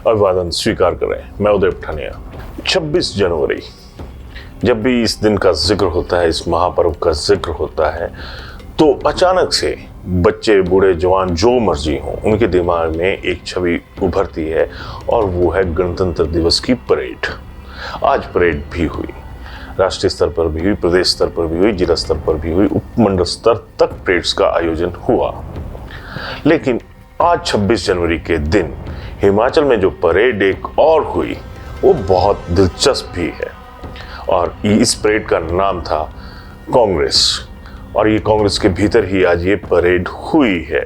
अभिवादन स्वीकार करें। मैं उदय पठानिया। 26 जनवरी, जब भी इस दिन का जिक्र होता है, इस महापर्व का जिक्र होता है, तो अचानक से बच्चे, बूढ़े, जवान, जो मर्जी हो, उनके दिमाग में एक छवि उभरती है और वो है गणतंत्र दिवस की परेड। आज परेड भी हुई, राष्ट्रीय स्तर पर भी हुई, प्रदेश स्तर पर भी हुई, जिला स्तर पर भी हुई, उपमंडल स्तर तक परेड्स का आयोजन हुआ। लेकिन आज 26 जनवरी के दिन हिमाचल में जो परेड एक और हुई, वो बहुत दिलचस्प भी है। और इस परेड का नाम था कांग्रेस, और ये कांग्रेस के भीतर ही आज ये परेड हुई है।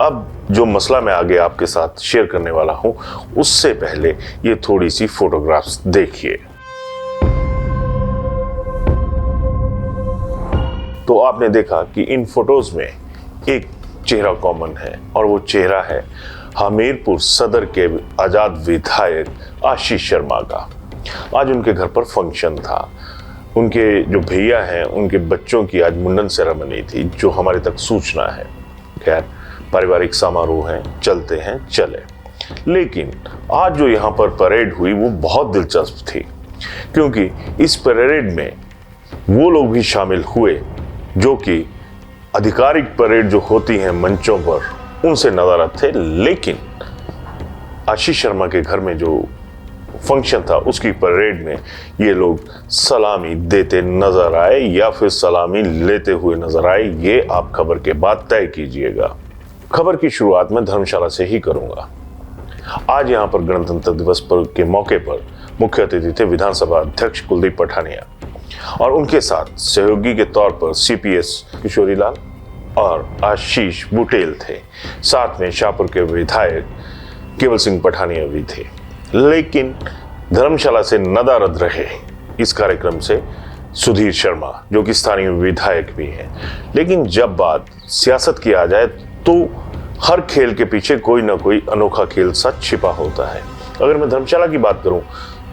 अब जो मसला मैं आगे आपके साथ शेयर करने वाला हूं, उससे पहले ये थोड़ी सी फोटोग्राफ्स देखिए। तो आपने देखा कि इन फोटोज में एक चेहरा कॉमन है, और वो चेहरा है हमीरपुर सदर के आजाद विधायक आशीष शर्मा का। आज उनके घर पर फंक्शन था। उनके जो भैया हैं, उनके बच्चों की आज मुंडन सेरेमनी थी, जो हमारे तक सूचना है। खैर, पारिवारिक समारोह हैं, चलते हैं, चले। लेकिन आज जो यहाँ पर परेड हुई वो बहुत दिलचस्प थी, क्योंकि इस परेड में वो लोग भी शामिल हुए जो कि आधिकारिक परेड जो होती हैं मंचों पर, उनसे नदारद थे। लेकिन आशीष शर्मा के घर में जो फंक्शन था, उसकी परेड में ये लोग सलामी देते नजर आए या फिर सलामी लेते हुए नजर आए। ये आप खबर के बाद तय कीजिएगा। खबर की शुरुआत मैं धर्मशाला से ही करूंगा। आज यहाँ पर गणतंत्र दिवस पर के मौके पर मुख्य अतिथि थे विधानसभा अध्यक्ष कुलदीप पठानिया, और उनके साथ सहयोगी के तौर पर CPS किशोरी लाल और आशीष बुटेल थे। साथ में शाहपुर के विधायक केवल सिंह पठानिया भी थे। लेकिन धर्मशाला से नदारद रहे इस कार्यक्रम से सुधीर शर्मा, जो कि स्थानीय विधायक भी हैं। लेकिन जब बात सियासत की आ जाए, तो हर खेल के पीछे कोई ना कोई अनोखा खेल सा छिपा होता है। अगर मैं धर्मशाला की बात करूं,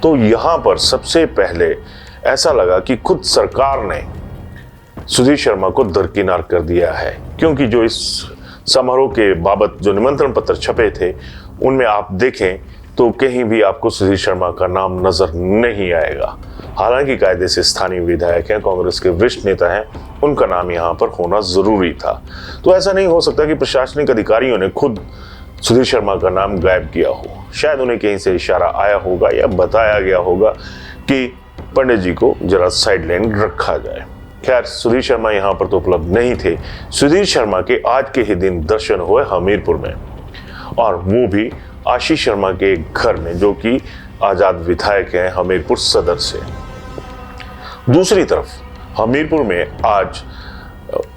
तो यहाँ पर सबसे पहले ऐसा लगा कि खुद सरकार ने सुधीर शर्मा को दरकिनार कर दिया है, क्योंकि जो इस समारोह के बाबत जो निमंत्रण पत्र छपे थे, उनमें आप देखें तो कहीं भी आपको सुधीर शर्मा का नाम नजर नहीं आएगा। हालांकि कायदे से स्थानीय विधायक हैं, कांग्रेस के वरिष्ठ नेता हैं, उनका नाम यहाँ पर होना जरूरी था। तो ऐसा नहीं हो सकता कि प्रशासनिक अधिकारियों ने खुद सुधीर शर्मा का नाम गायब किया हो। शायद उन्हें कहीं से इशारा आया होगा या बताया गया होगा कि पंडित जी को जरा साइड लाइन रखा जाए। खैर, सुधीर शर्मा यहाँ पर तो उपलब्ध नहीं थे। सुधीर शर्मा के आज के ही दिन दर्शन हुए हमीरपुर में, और वो भी आशीष शर्मा के घर में, जो कि आजाद विधायक हैं हमीरपुर सदर से। दूसरी तरफ हमीरपुर में आज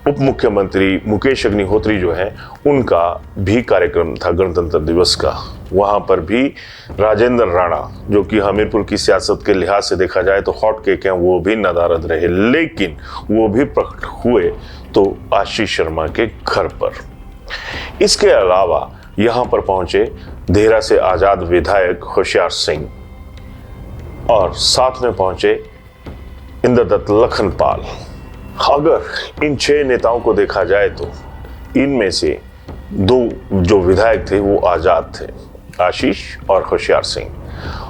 उप मुख्यमंत्री मुकेश अग्निहोत्री जो है, उनका भी कार्यक्रम था गणतंत्र दिवस का। वहां पर भी राजेंद्र राणा, जो कि हमीरपुर की सियासत के लिहाज से देखा जाए तो हॉट केक हैं, वो भी नदारद रहे। लेकिन वो भी प्रकट हुए तो आशीष शर्मा के घर पर। इसके अलावा यहां पर पहुंचे देहरा से आजाद विधायक होशियार सिंह, और साथ में पहुंचे इंद्रदत्त लखनपाल। अगर इन 6 नेताओं को देखा जाए तो इनमें से 2 जो विधायक थे वो आजाद थे, आशीष और होशियार सिंह,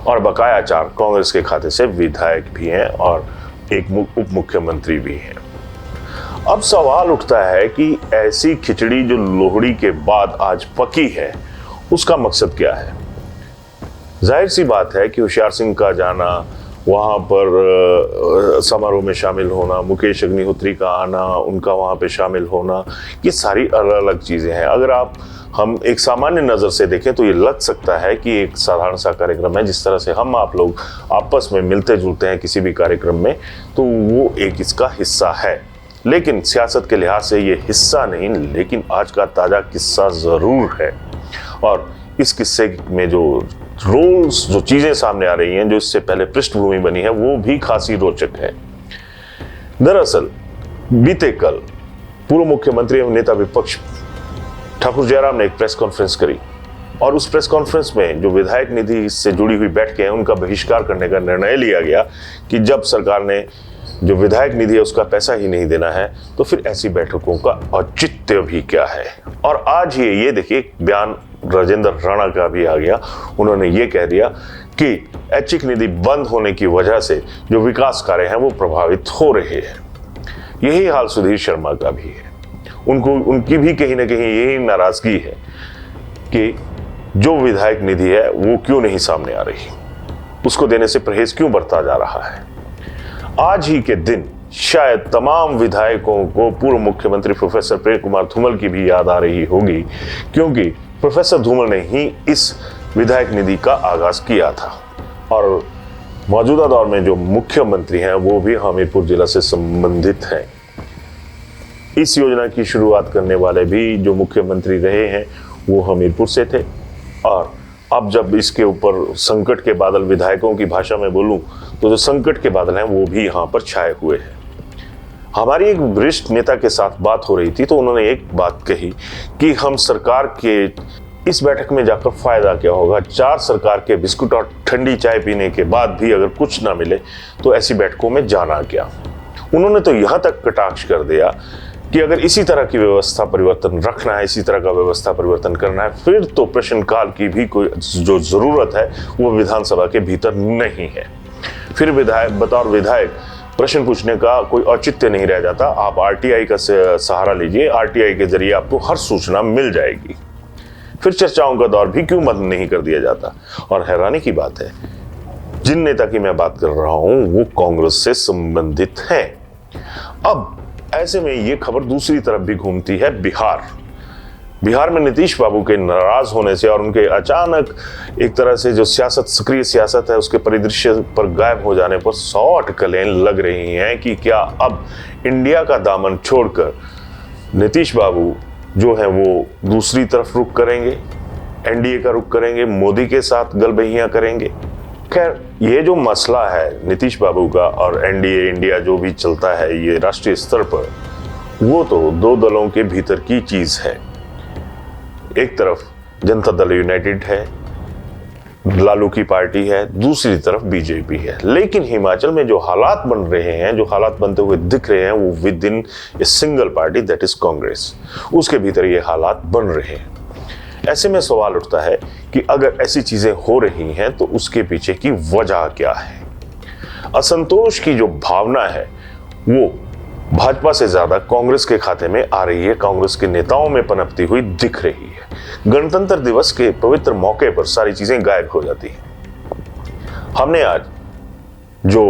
और बकाया 4 कांग्रेस के खाते से विधायक भी हैं और एक उप मुख्यमंत्री भी हैं। अब सवाल उठता है कि ऐसी खिचड़ी जो लोहड़ी के बाद आज पकी है, उसका मकसद क्या है। जाहिर सी बात है कि होशियार सिंह का जाना, वहाँ पर समारोह में शामिल होना, मुकेश अग्निहोत्री का आना, उनका वहाँ पे शामिल होना, ये सारी अलग अलग चीज़ें हैं। अगर हम एक सामान्य नज़र से देखें तो ये लग सकता है कि एक साधारण सा कार्यक्रम है। जिस तरह से हम आप लोग आपस में मिलते जुलते हैं किसी भी कार्यक्रम में, तो वो एक इसका हिस्सा है। लेकिन सियासत के लिहाज से ये हिस्सा नहीं, लेकिन आज का ताज़ा किस्सा ज़रूर है। और इस किस्से में जो रोल्स, जो चीजें सामने आ रही हैं, जो इससे पहले पृष्ठभूमि बनी है, वो भी खासी रोचक है। दरअसल बीते कल पूर्व मुख्यमंत्री एवं नेता विपक्ष ठाकुर जयराम ने एक प्रेस कॉन्फ्रेंस करी, और उस प्रेस कॉन्फ्रेंस में जो विधायक निधि से जुड़ी हुई बैठकें हैं, उनका बहिष्कार करने का निर्णय लिया गया कि जब सरकार ने जो विधायक निधि है उसका पैसा ही नहीं देना है, तो फिर ऐसी बैठकों का औचित्य भी क्या है। और आज ये देखिए बयान राजेंद्र राणा का भी आ गया। उन्होंने ये कह दिया कि ऐच्छिक निधि बंद होने की वजह से जो विकास कार्य हैं वो प्रभावित हो रहे हैं। यही हाल सुधीर शर्मा का भी है। उनकी भी कहीं ना कहीं यही नाराजगी है कि जो विधायक निधि है वो क्यों नहीं सामने आ रही, उसको देने से परहेज क्यों बरता जा रहा है। आज ही के दिन शायद तमाम विधायकों को पूर्व मुख्यमंत्री प्रोफेसर प्रेम कुमार धूमल की भी याद आ रही होगी, क्योंकि प्रोफेसर धूमल ने ही इस विधायक निधि का आगाज किया था और मौजूदा दौर में जो मुख्यमंत्री हैं वो भी हमीरपुर जिला से संबंधित हैं। इस योजना की शुरुआत करने वाले भी जो मुख्यमंत्री रहे हैं वो हमीरपुर से थे और अब जब इसके ऊपर संकट के बादल, विधायकों की भाषा में बोलूं तो जो संकट के बादल हैं वो भी यहाँ पर छाए हुए हैं। हमारी एक वरिष्ठ नेता के साथ बात हो रही थी तो उन्होंने एक बात कही कि हम सरकार के इस बैठक में जाकर फायदा क्या होगा, 4 सरकार के बिस्कुट और ठंडी चाय पीने के बाद भी अगर कुछ ना मिले तो ऐसी बैठकों में जाना क्या। उन्होंने तो यहाँ तक कटाक्ष कर दिया कि अगर इसी तरह की व्यवस्था परिवर्तन रखना है, इसी तरह का व्यवस्था परिवर्तन करना है, फिर तो प्रश्नकाल की भी कोई जो जरूरत है वो विधानसभा के भीतर नहीं है। फिर बतौर विधायक प्रश्न पूछने का कोई औचित्य नहीं रह जाता। आप आरटीआई का सहारा लीजिए, आरटीआई के जरिए आपको हर सूचना मिल जाएगी। फिर चर्चाओं का दौर भी क्यों बंद नहीं कर दिया जाता। और हैरानी की बात है, जिन नेता की मैं बात कर रहा हूं वो कांग्रेस से संबंधित हैं। अब ऐसे में ये खबर दूसरी तरफ भी घूमती है। बिहार में नीतीश बाबू के नाराज होने से और उनके अचानक एक तरह से जो सियासत, सक्रिय सियासत है, उसके परिदृश्य पर गायब हो जाने पर 100 अटकलें लग रही हैं कि क्या अब इंडिया का दामन छोड़कर नीतीश बाबू जो है वो दूसरी तरफ रुख करेंगे, एनडीए का रुख करेंगे, मोदी के साथ गलबहियां करेंगे। खैर, ये जो मसला है नीतीश बाबू का और एनडीए इंडिया जो भी चलता है ये राष्ट्रीय स्तर पर, वो तो 2 दलों के भीतर की चीज है। एक तरफ जनता दल यूनाइटेड है, लालू की पार्टी है, दूसरी तरफ बीजेपी है। लेकिन हिमाचल में जो हालात बन रहे हैं, जो हालात बनते हुए दिख रहे हैं, वो with in a single party that is Congress, उसके भीतर ये हालात बन रहे हैं। ऐसे में सवाल उठता है कि अगर ऐसी चीजें हो रही हैं तो उसके पीछे की वजह क्या है। असंतोष की जो भावना है वो भाजपा से ज्यादा कांग्रेस के खाते में आ रही है, कांग्रेस के नेताओं में पनपती हुई दिख रही है। गणतंत्र दिवस के पवित्र मौके पर सारी चीजें गायब हो जाती हैं। हमने आज जो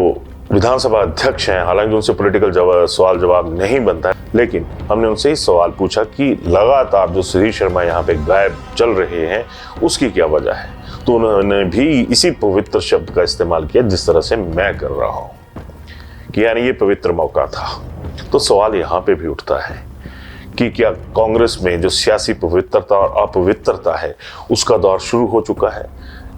विधानसभा अध्यक्ष हैं, हालांकि उनसे पॉलिटिकल सवाल जवाब नहीं बनता है, लेकिन हमने उनसे ही सवाल पूछा कि लगातार जो सुधीर शर्मा यहाँ पे गायब चल रहे हैं उसकी क्या वजह है। तो उन्होंने भी इसी पवित्र शब्द का इस्तेमाल किया जिस तरह से मैं कर रहा हूँ कि यानी ये पवित्र मौका था। तो सवाल यहाँ पे भी उठता है कि क्या कांग्रेस में जो सियासी पवित्रता और अपवित्रता है उसका दौर शुरू हो चुका है।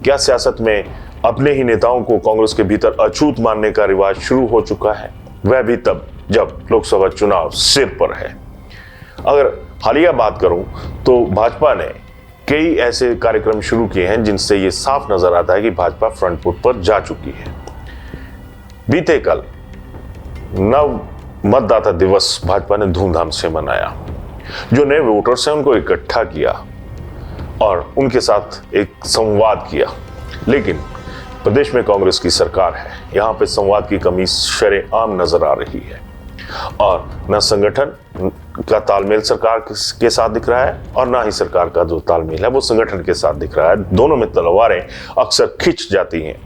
क्या सियासत में अपने ही नेताओं को कांग्रेस के भीतर अछूत मानने का रिवाज शुरू हो चुका है, वह भी तब जब लोकसभा चुनाव सिर पर है। अगर हालिया बात करूं तो भाजपा ने कई ऐसे कार्यक्रम शुरू किए हैं जिनसे ये साफ नजर आता है कि भाजपा फ्रंट फुट पर जा चुकी है। बीते कल नव मतदाता दिवस भाजपा ने धूमधाम से मनाया। जो नए वोटर्स हैं उनको इकट्ठा किया और उनके साथ एक संवाद किया। लेकिन प्रदेश में कांग्रेस की सरकार है, यहाँ पे संवाद की कमी शरेआम नजर आ रही है और न संगठन का तालमेल सरकार के साथ दिख रहा है और ना ही सरकार का जो तालमेल है वो संगठन के साथ दिख रहा है। दोनों में तलवारें अक्सर खिंच जाती हैं।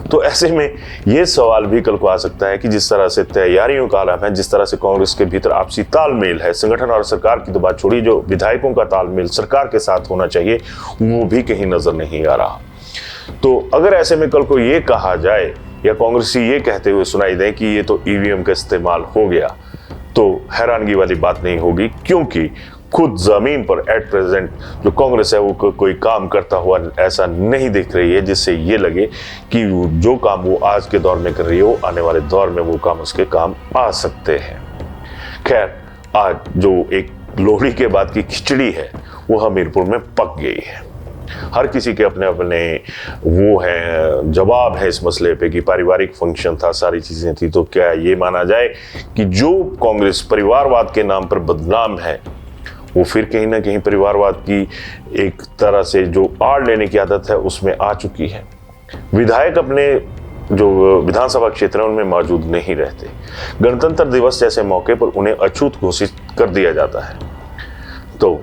तो ऐसे में ये सवाल भी कल को आ सकता है कि जिस तरह से तैयारियों का आलम है, जिस तरह से कांग्रेस के भीतर आपसी तालमेल है, संगठन और सरकार की तो बात छोड़िए, जो विधायकों का तालमेल सरकार के साथ होना चाहिए वो भी कहीं नजर नहीं आ रहा। तो अगर ऐसे में कल को ये कहा जाए या कांग्रेसी ये कहते हुए सुनाई दे कि ये तो ईवीएम का इस्तेमाल हो गया, तो हैरानगी वाली बात नहीं होगी, क्योंकि खुद जमीन पर एट प्रेजेंट जो कांग्रेस है वो कोई काम करता हुआ ऐसा नहीं दिख रही है जिससे ये लगे कि जो काम वो आज के दौर में कर रही है वो आने वाले दौर में वो काम उसके काम आ सकते हैं। खैर, आज जो एक लोहड़ी के बाद की खिचड़ी है वो हमीरपुर में पक गई है। हर किसी के अपने अपने वो है जवाब है इस मसले पे कि पारिवारिक फंक्शन था, सारी चीजें थी। तो क्या ये माना जाए कि जो कांग्रेस परिवारवाद के नाम पर बदनाम है वो फिर कहीं ना कहीं परिवारवाद की एक तरह से जो आड़ लेने की आदत है उसमें आ चुकी है। विधायक अपने जो विधानसभा क्षेत्र है उनमें मौजूद नहीं रहते। गणतंत्र दिवस जैसे मौके पर उन्हें अछूत घोषित कर दिया जाता है। तो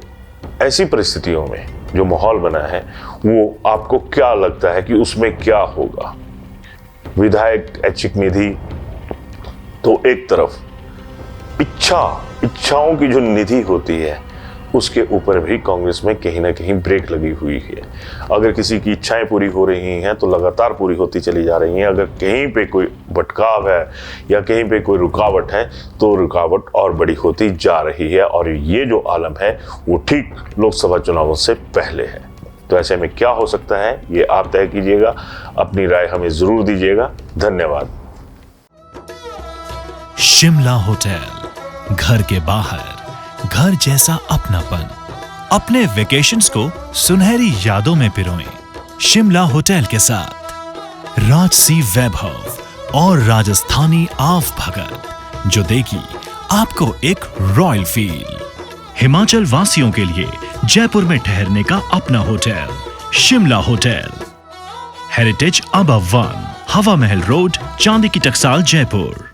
ऐसी परिस्थितियों में जो माहौल बना है वो आपको क्या लगता है कि उसमें क्या होगा? विधायक ऐच्छिक निधि तो एक तरफ, इच्छाओं की जो निधि होती है उसके ऊपर भी कांग्रेस में कहीं ना कहीं ब्रेक लगी हुई है। अगर किसी की इच्छाएं पूरी हो रही हैं तो लगातार पूरी होती चली जा रही हैं। अगर कहीं पे कोई भटकाव है या कहीं पे कोई रुकावट है तो रुकावट और बड़ी होती जा रही है, और ये जो आलम है वो ठीक लोकसभा चुनावों से पहले है। तो ऐसे में क्या हो सकता है ये आप तय कीजिएगा, अपनी राय हमें जरूर दीजिएगा। धन्यवाद। शिमला होटल, घर के बाहर घर जैसा अपनापन। अपने वेकेशंस को सुनहरी यादों में पिरोएं शिमला होटल के साथ। राजसी वैभव और राजस्थानी आव भगत जो देगी आपको एक रॉयल फील। हिमाचल वासियों के लिए जयपुर में ठहरने का अपना hotel Shimla hotel. Heritage above 1, हवा महल रोड, चांदी की टकसाल, जयपुर।